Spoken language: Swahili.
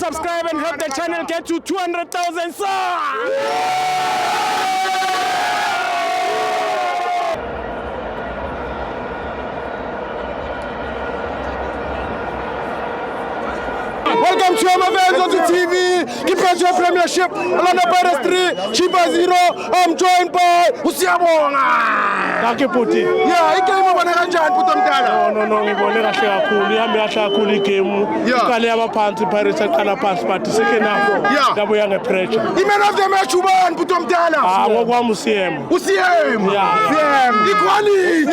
subscribe and help the channel get to 200,000 subs. Welcome to my fans on the TV. Keep your Premiership. Orlando Pirates 3, Chivas 0. I'm joined by Usiyabonga. Thank you, Puti. Yeah, igame ubona kanjani Puti Mdala? No, ngibone kahle kakhulu. Ihambe kahle kakhulu igame. Iqale yabaphansi Pirates aqala phansi but second half yabuya ngepressure. Man of the match ubani Puti Mdala? Ngokwami uCM. uCM. Yeah. CM. Equality.